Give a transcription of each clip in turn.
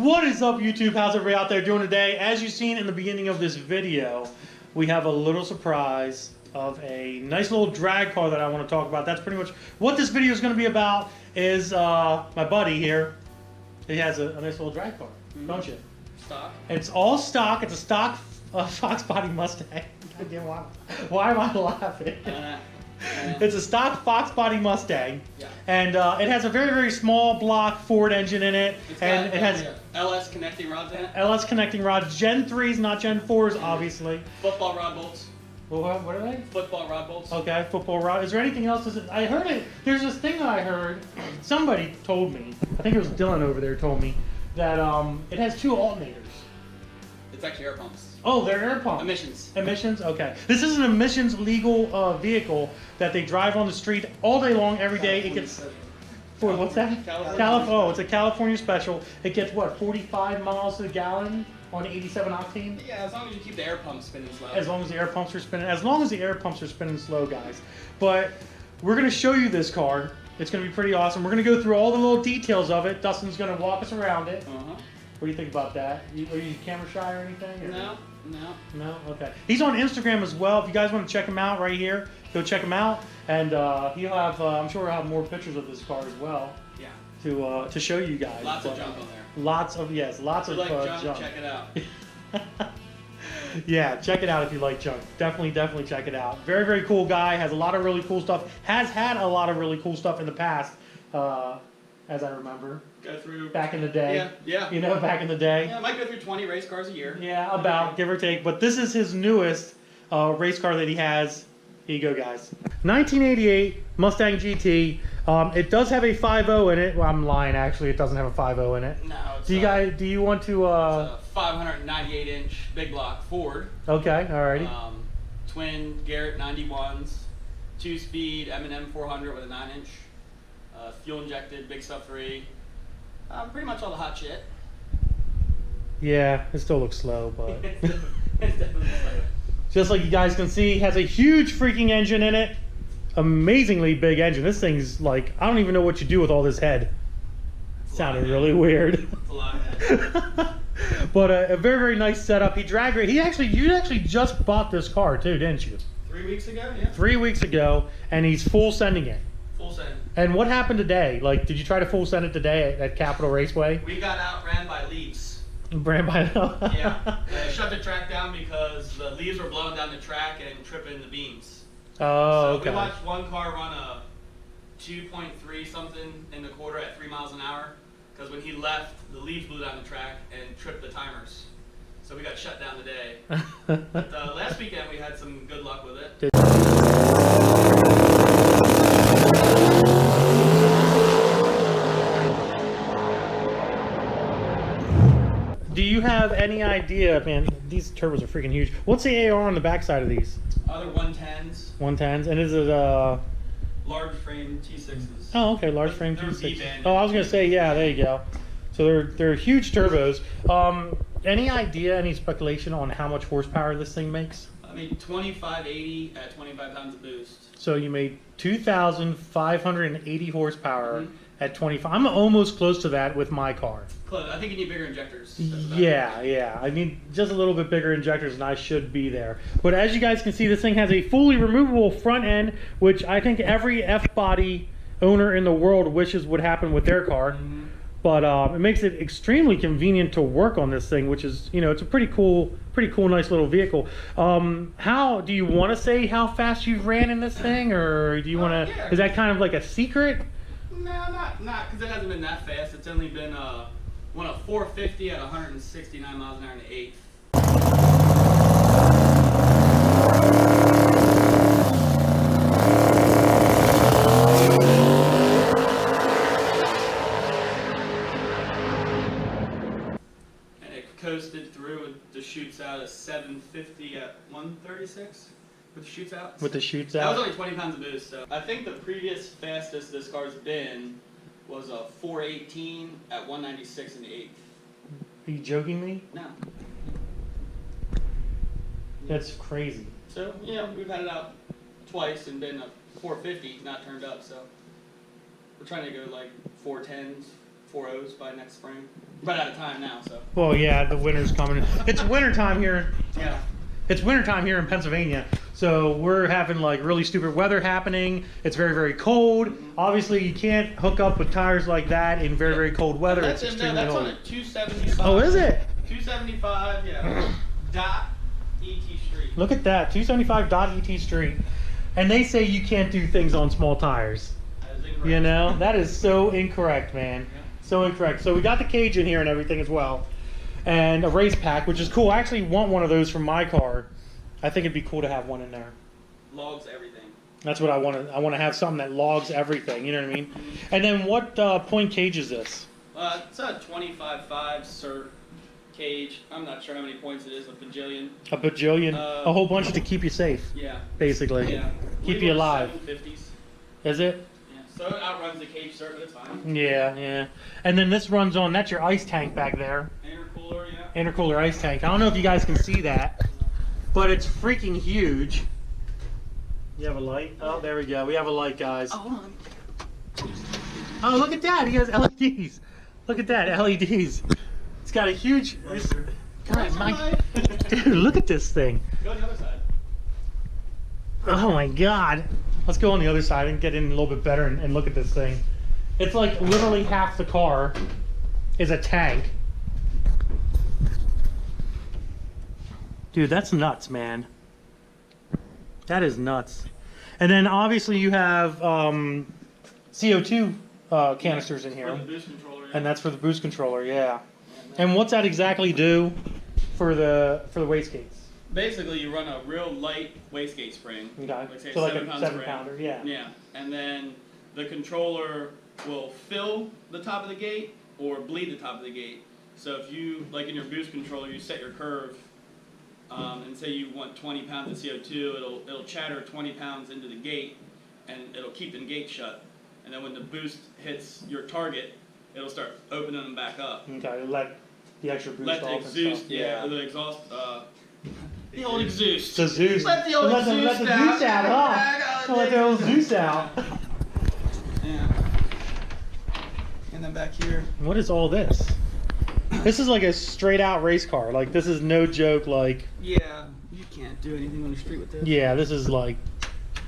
What is up, YouTube? How's everybody out there doing today? As you've seen in the beginning of this video, we have a little surprise of a nice little drag car that I want to talk about. That's pretty much what this video is going to be about. Is my buddy here. He has a nice little drag car, don't you? Stock. It's all stock. It's a stock Fox body Mustang. Goddamn, why am I laughing? It's a stock Fox body Mustang, yeah. And it has a very, very small block Ford engine in it, and it has LS connecting rods in it. LS connecting rods, Gen 3s, not Gen 4s, obviously. Football rod bolts. Well, what are they? Football rod bolts. Okay, football rod. Is there anything else? I heard it. There's this thing that I heard. Somebody told me. I think it was Dylan over there told me that it has 2 alternators. It's actually air pumps. Oh, they're air pumps. Emissions. Emissions? Okay. This is an emissions legal vehicle that they drive on the street all day long, every day. It gets... For, what's that? California. It's a California special. It gets, what, 45 miles to the gallon on 87 octane? Yeah, as long as you keep the air pumps spinning slow. As long as the air pumps are spinning. As long as the air pumps are spinning slow, guys. But we're going to show you this car. It's going to be pretty awesome. We're going to go through all the little details of it. Dustin's going to walk us around it. What do you think about that? Are you camera shy or anything? Or? No. No? Okay. He's on Instagram as well. If you guys want to check him out right here, go check him out. And he'll have, I'm sure he'll have more pictures of this car as well. Yeah. To show you guys. Lots of junk on there. Lots of junk. Check it out. Yeah, check it out if you like junk. Definitely check it out. Very, very cool guy. Has a lot of really cool stuff. Has had a lot of really cool stuff in the past, as I remember. Go through back in the day. Yeah. You know, back in the day. Yeah, I might go through 20 race cars a year. Yeah, about, give or take. But this is his newest race car that he has. Here you go, guys. 1988 Mustang GT. It does have a 5.0 in it. Well, I'm lying, actually. It doesn't have a 5.0 in it. No, it's do you want to... It's a 598-inch big block Ford. Okay, alrighty. Twin Garrett 91s. 2-speed M&M 400 with a 9-inch. Fuel-injected Big Stuff 3. Pretty much all the hot shit. Yeah, it still looks slow, but... It's definitely slow. Just like you guys can see, has a huge freaking engine in it. Amazingly big engine. This thing's like, I don't even know what you do with all this head. Sounded really weird. It's a lot of head. But a very, very nice setup. You actually just bought this car too, didn't you? 3 weeks ago, yeah. 3 weeks ago, and he's full sending it. Full send. And what happened today? Like, did you try to full send it today at Capitol Raceway? We got outran by leaves. Yeah. They shut the track down because the leaves were blowing down the track and tripping the beams. Oh, so okay. We watched one car run a 2.3 something in the quarter at 3 miles an hour because when he left, the leaves blew down the track and tripped the timers. So we got shut down today. But last weekend we had some good luck with it. Do you have any idea, man, these turbos are freaking huge. What's the AR on the backside of these? Other 110s. 110s, and is it large frame T6s. Oh, okay, large frame They're T6. V-band. Oh, I was gonna say, yeah, there you go. So they're huge turbos. Any idea, any speculation on how much horsepower this thing makes? I mean, 2580 at 25 pounds of boost. So you made 2,580 horsepower at 25. I'm almost close to that with my car. Close. I think you need bigger injectors. Yeah. I need just a little bit bigger injectors, and I should be there. But as you guys can see, this thing has a fully removable front end, which I think every F-body owner in the world wishes would happen with their car. But it makes it extremely convenient to work on this thing, which is, you know, it's a pretty cool, nice little vehicle. How do you want to say how fast you've ran in this thing, or do you want to? Yeah. Is that kind of like a secret? No, not because it hasn't been that fast. It's only been won a 450 at 169 miles an hour in the 8th. Coasted through with the shoots out at 750 at 136 with the shoots out. With the shoots That out? was only 20 pounds of boost. So I think the previous fastest this car's been was a 418 at 196 in the 8th. Are you joking me? No. That's crazy. So, yeah, we've had it out twice and been a 450, not turned up, so we're trying to go like 410s, 4.0s by next spring. Run out of time now, so. Well, yeah, the winter's coming. It's wintertime here. Yeah. It's wintertime here in Pennsylvania, so we're having like really stupid weather happening. It's very, very cold. Obviously, you can't hook up with tires like that in very, very cold weather. It's extremely that's cold. on a 275. Oh, is it? 275, yeah. dot ET Street. Look at that, 275.ET Street. And they say you can't do things on small tires. That is incorrect. You know, that is so incorrect, man. Yeah. So incorrect. So we got the cage in here and everything as well. And a race pack, which is cool. I actually want one of those for my car. I think it'd be cool to have one in there. Logs everything. That's what I want to. I want to have something that logs everything. You know what I mean? And then what point cage is this? It's a 25.5 cert cage. I'm not sure how many points it is. A bajillion. A bajillion. A whole bunch to keep you safe. Yeah. Basically. Yeah. Keep you alive. 750s. Is it? Yeah. So it outruns the cage cert, but it's fine. Yeah, yeah. And then this runs on. That's your ice tank back there. Intercooler, yeah. Intercooler ice tank. I don't know if you guys can see that, but it's freaking huge. You have a light? Oh, there we go. We have a light, guys. Oh, hold on. Oh, look at that. He has LEDs. Look at that, LEDs. It's got a huge... God, dude, look at this thing. Go on the other side. Oh my God. Let's go on the other side and get in a little bit better and look at this thing. It's like literally half the car is a tank. Dude, that's nuts, man. That is nuts. And then obviously you have CO2 canisters in here. For the boost controller, yeah. And that's for the boost controller, yeah. And what's that exactly do for the wastegates? Basically, you run a real light wastegate spring. Okay. Like say So like a 7-pound 7-pounder, yeah. Yeah. And then the controller will fill the top of the gate or bleed the top of the gate. So if you, like in your boost controller, you set your curve and say you want 20 pounds of CO2, it'll chatter 20 pounds into the gate and it'll keep the gate shut. And then when the boost hits your target, it'll start opening them back up. Okay, let the extra boost Let the off exhaust, and stuff. yeah, the exhaust, the old exhaust. The Zeus. Let the old let the Zeus Zeus out, huh? Let the old Zeus out. Yeah. And then back here. What is all this? This is like a straight out race car. Like, this is no joke. Like, Yeah, you can't do anything on the street with this. yeah, this is like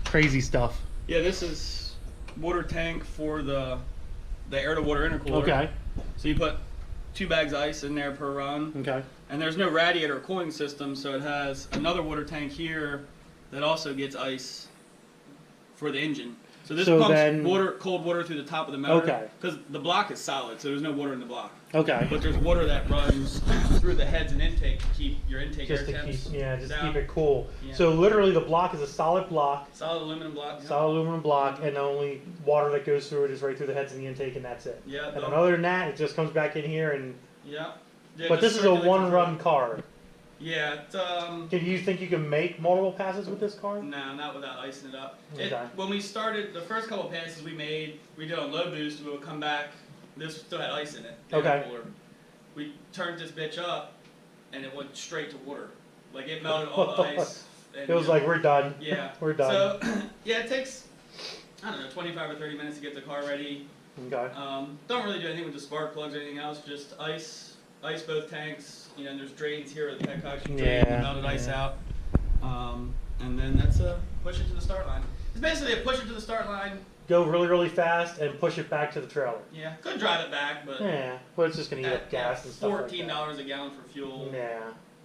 crazy stuff. Yeah, this is water tank for the air to water intercooler. Okay. So you put 2 bags of ice in there per run. Okay. And there's no radiator or cooling system, so it has another water tank here that also gets ice for the engine. So this pumps cold water through the top of the motor. Okay. Because the block is solid, so there's no water in the block. Okay. But there's water that runs through the heads and intake to keep your intake Just air to temps keep, yeah, just down. keep it cool. Yeah. So literally, the block is a solid block. Solid aluminum block. Yeah. Solid aluminum block, and the only water that goes through it is right through the heads and the intake, and that's it. Yeah. And then other than that, it just comes back in here and. Yeah. But this is a one-run car. Yeah. Do you think you can make multiple passes with this car? No, not without icing it up. Okay. When we started, the first couple passes we did on low boost, we would come back, this still had ice in it. Okay. Cooler. We turned this bitch up, and it went straight to water. Like, it melted all the ice. And, It was like, we're done. Yeah. We're done. So, yeah, it takes, I don't know, 25 or 30 minutes to get the car ready. Okay. Don't really do anything with the spark plugs or anything else, just ice both tanks, you know, and there's drains here where the petcox drain the melted ice out. And then that's a push it to the start line. It's basically a push it to the start line. Go really, really fast and push it back to the trailer. Yeah, could drive it back, but Yeah, but it's just going to eat up gas and stuff like that. $14 a gallon for fuel. Yeah,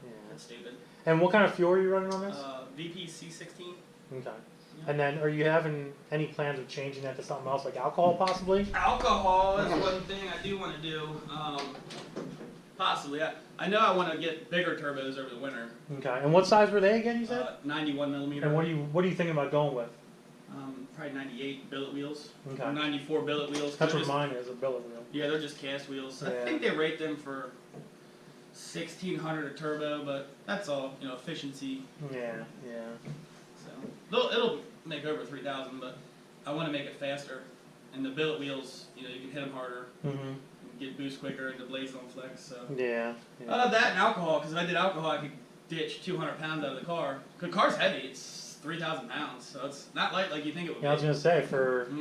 yeah. That's stupid. And what kind of fuel are you running on this? VP C16. Okay. And then, are you having any plans of changing that to something else, like alcohol possibly? Alcohol is one thing I do want to do. Possibly. I know I want to get bigger turbos over the winter. Okay. And what size were they again, you said? 91 millimeter. And what are you thinking about going with? Probably 98 billet wheels. Okay. Or 94 billet wheels. That's what mine is, a billet wheel. Yeah, they're just cast wheels. Yeah. I think they rate them for 1,600 a turbo, but that's all, you know, efficiency. Yeah, yeah. So it'll make over 3,000, but I want to make it faster. And the billet wheels, you know, you can hit them harder. Mm-hmm. Get boost quicker and the blades don't flex. So Yeah. that and alcohol, because if I did alcohol, I could ditch 200 pounds out of the car. The car's heavy. It's 3,000 pounds, so it's not light like you think it would be. I was gonna say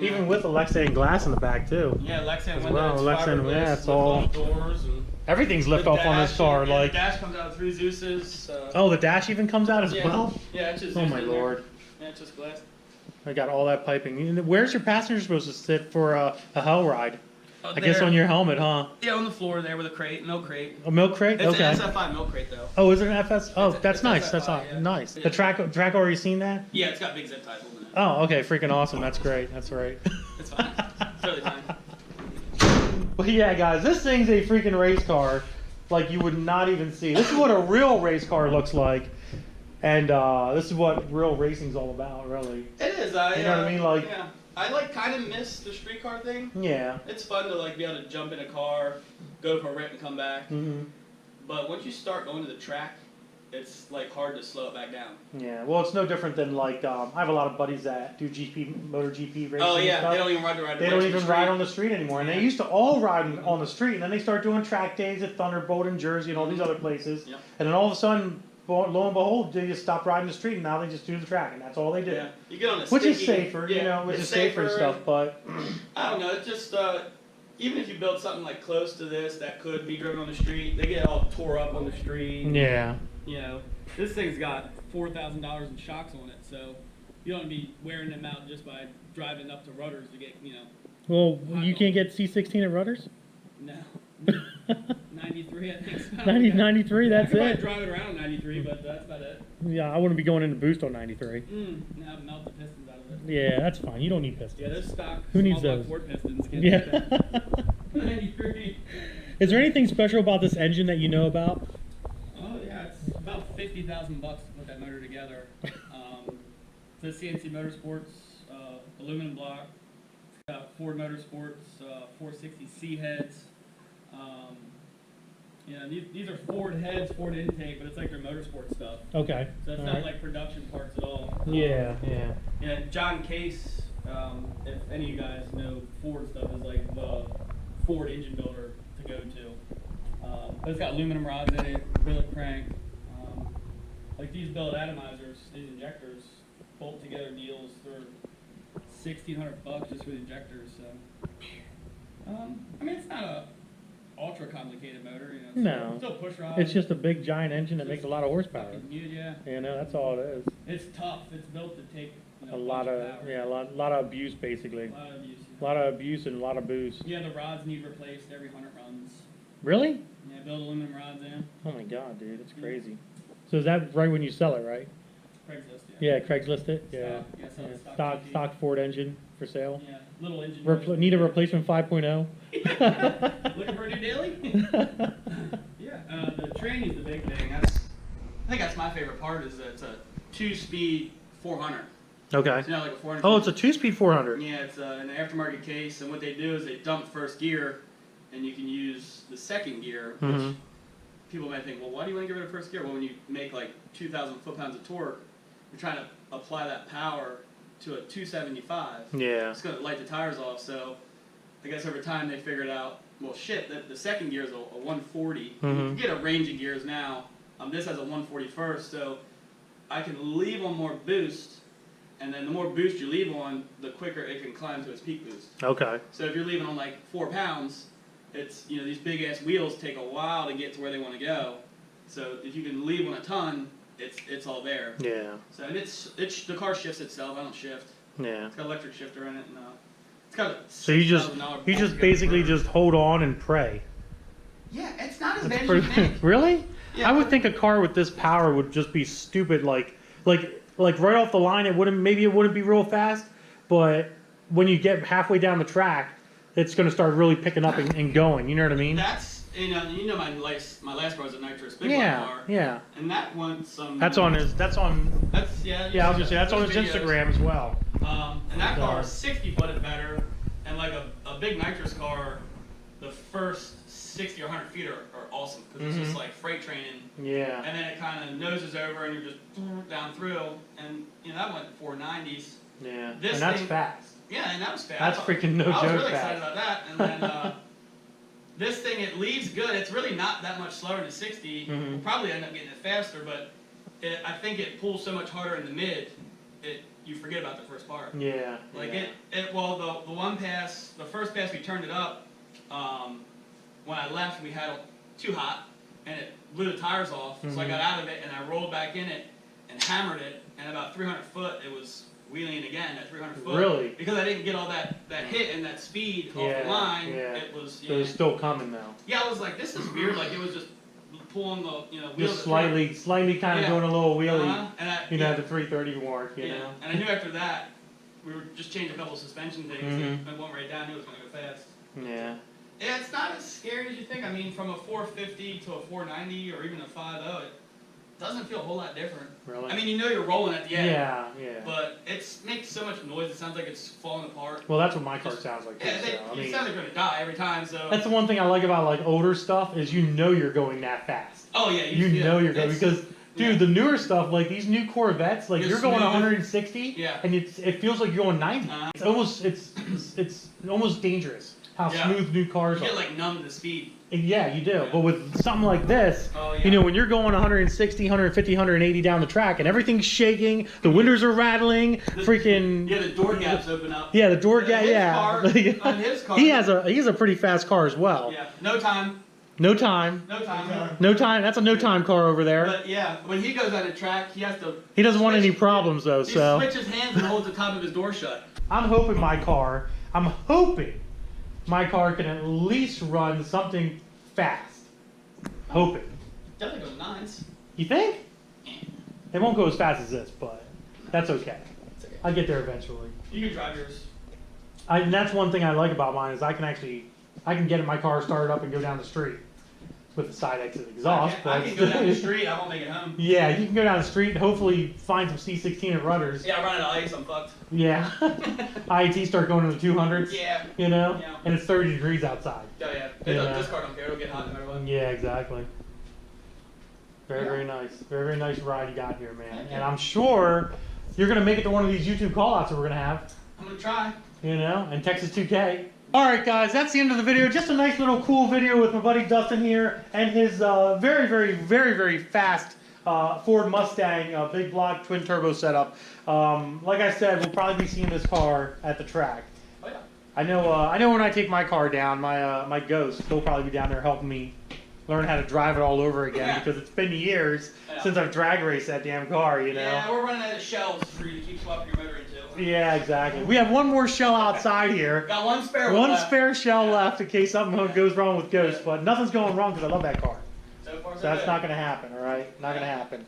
even with the Lexan glass in the back too. Yeah, Lexan windows, well, Lexan, yeah, it's all doors and everything's lift off on this car. Like the dash comes out with 3 Zeus's. Oh, the dash even comes out as well. Yeah, it's just. Oh my lord. Yeah, it's just glass. I got all that piping. Where's your passenger supposed to sit for a hell ride? I guess on your helmet, huh? Yeah, on the floor there with a crate, milk crate. A milk crate? It's okay. an SF5 milk crate though. Oh, is it an FS? Oh, that's it's nice. SF5, That's yeah. nice. Yeah. The track already seen that? Yeah, it's got big zip ties holding it. Oh, okay. Freaking awesome. That's great. That's right. It's fine. It's totally fine. But yeah, guys, this thing's a freaking race car like you would not even see. This is what a real race car looks like. And this is what real racing's all about, really. It is. You know what I mean? Like, yeah. I like kind of miss the street car thing. Yeah. It's fun to like be able to jump in a car, go for a rip and come back. Mm-hmm. But once you start going to the track, it's like hard to slow it back down. Yeah. Well, it's no different than like I have a lot of buddies that do motor GP racing. Oh yeah, and stuff. they don't even ride. They don't even ride on the street anymore, and they used to all ride on the street, and then they start doing track days at Thunderbolt and Jersey and all these other places, Yep. and then all of a sudden, lo and behold, they just stop riding the street, and now they just do the track, and that's all they do. Yeah, you get on a which is sticky, safer, you know, which is safer and stuff, but I don't know. It's just even if you build something like close to this that could be driven on the street, they get all tore up on the street. yeah. You know, this thing's got $4,000 in shocks on it, so you don't be wearing them out just by driving up to rudders to get, you know. Well, you can't get C16 at rudders? No. 93, I think so. 93, that's I it. drive it around on 93, but that's about it. Yeah, I wouldn't be going into boost on 93. Now melt the pistons out of it. Yeah, that's fine. You don't need pistons. Yeah, those stock Who needs small those? block Ford pistons. Yeah. 93. Is there anything special about this engine that you know about? Oh yeah, it's about $50,000 to put that motor together. It's a CNC Motorsports aluminum block. It's got Ford Motorsports 460C heads. You know, these are Ford heads, Ford intake, but it's like their motorsport stuff. Okay. So it's not like production parts at all. Yeah. Yeah, John Case, if any of you guys know Ford stuff, is like the Ford engine builder to go to. But it's got aluminum rods in it, billet crank. Like these billet atomizers, these injectors, bolt together deals for $1,600 just for the injectors. So, I mean, it's not a ultra complicated motor, you know. No. Still push rod. It's just a big giant engine that makes a lot of horsepower. Huge, yeah. You know, that's all it is. It's tough. It's built to take A lot of power. yeah, a lot of abuse basically. A lot of use. A lot of abuse and a lot of boost. Yeah, the rods need replaced every 100 runs. Really? Yeah, build aluminum rods in. Oh my god, dude, it's crazy. So is that right when you sell it, right? Craigslist, Yeah, Craigslist it. Yeah. Stock Ford engine for sale. Yeah, little engine. Need a replacement 5.0. Looking for a new daily? Yeah, the training's the big thing. I think that's my favorite part. Is that it's a 2-speed 400. Okay. It's not like a 400. Oh, it's a 2-speed 400. Yeah, it's an aftermarket case, and what they do is they dump first gear, and you can use the second gear, which people might think, well, why do you want to get rid of first gear? Well, when you make like 2,000 foot-pounds of torque, you're trying to apply that power to a 275. Yeah. It's going to light the tires off, so I guess over time they figured out, well, shit, the second gear is a 140. You get a range of gears now. This has a 140 first, so I can leave on more boost, and then the more boost you leave on, the quicker it can climb to its peak boost. Okay. So if you're leaving on like 4 pounds, it's, you know, these big ass wheels take a while to get to where they want to go. So if you can leave on a ton, it's all there. Yeah. So and it's the car shifts itself. I don't shift. Yeah. It's got an electric shifter in it, and it's got a So you just basically just hold on and pray. Yeah, it's not as bad as you think. Really? Yeah, I would think a car with this power would just be stupid. Like right off the line, it wouldn't be real fast, but when you get halfway down the track, it's going to start really picking up and going. You know what I mean? That's my last car was a nitrous big car. Yeah. And that won some. That's on. I was just say that's on his Instagram as well. And that car is 60 footed better, and like a big nitrous car, the first 60 or 100 feet are awesome because it's just like freight training. Yeah. And then it kind of noses over and you're just down through, and you know that went 490s. Yeah. This and that's thing, fast. Yeah, and that was fast. That's freaking no joke fast. I was really excited about that, and then. This thing, it leaves good. It's really not that much slower than 60. We'll probably end up getting it faster, but I think it pulls so much harder in the mid you forget about the first part. Yeah. Like yeah. well, the one pass, the first pass we turned it up. When I left, we had it too hot, and it blew the tires off. So I got out of it, and I rolled back in it and hammered it, and about 300 foot, it was wheeling again at 300 foot. Really? Because I didn't get all that hit and that speed off the line. Yeah. It was. So it's still coming though. Yeah, I was like, this is weird. Like it was just pulling the wheel. Just slightly kind of doing a little wheelie. And at the 330 mark. You know. And I knew after that we were just changing a couple of suspension things and went right down. I knew it was going to go fast. Yeah. Yeah, it's not as scary as you think. I mean, from a 450 to a 490 or even a 5.0, it doesn't feel a whole lot different. Really? I mean, you know you're rolling at the end. Yeah, yeah. But it makes so much noise. It sounds like it's falling apart. Well, that's what my car sounds like. Yeah, it sounds like you're gonna die every time. So that's the one thing I like about like older stuff is you know you're going that fast. Oh yeah, you know you're going because. Dude, the newer stuff, like these new Corvettes, like you're going 160, and it feels like you're going 90. It's almost dangerous how smooth new cars are. You get like numb to speed. Yeah, you do. Yeah. But with something like this, you know, when you're going 160, 150, 180 down the track, and everything's shaking, the windows are rattling, freaking. Yeah, the door gaps open up. Yeah, the door gap. On his car, he has a pretty fast car as well. Yeah, no time. No time. No time. No time. That's a no time car over there. But yeah, when he goes on the track, he has to. He doesn't want any problems though, so. He switches hands and holds the top of his door shut. I'm hoping my car can at least run something fast. Hoping. Definitely goes nines. You think? Yeah. It won't go as fast as this, but that's okay. It's okay. I'll get there eventually. You can drive yours. And that's one thing I like about mine is I can get in my car, start it up, and go down the street with the side exit exhaust. I can go down the street. I won't make it home. Yeah, you can go down the street and hopefully find some C16 at rudders. Yeah, I run out of ice. I'm fucked. Yeah. IET start going into the 200s. Yeah. You know? Yeah. And it's 30 degrees outside. Oh yeah. This car don't care. It'll get hot no matter what. Yeah, exactly. Very nice. Very nice ride you got here, man. And I'm sure you're going to make it to one of these YouTube call-outs that we're going to have. I'm going to try. You know? And Texas 2K. Alright guys, that's the end of the video. Just a nice little cool video with my buddy Dustin here and his very fast Ford Mustang big block twin turbo setup. Like I said, we'll probably be seeing this car at the track. Oh yeah. I know when I take my car down, my Ghost, he'll probably be down there helping me learn how to drive it all over again because it's been years since I've drag raced that damn car, you know? Yeah, we're running out of shells for you to keep swapping your motor into. Yeah, exactly. We have one more shell outside here. Got one spare spare shell left in case something goes wrong with Ghost, but nothing's going wrong because I love that car. So that's not going to happen, all right? Not going to happen.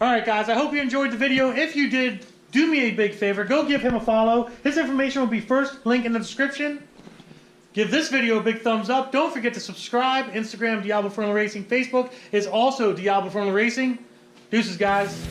All right, guys, I hope you enjoyed the video. If you did, do me a big favor. Go give him a follow. His information will be first, link in the description. Give this video a big thumbs up. Don't forget to subscribe. Instagram, Diablo Formula Racing. Facebook is also Diablo Formula Racing. Deuces, guys.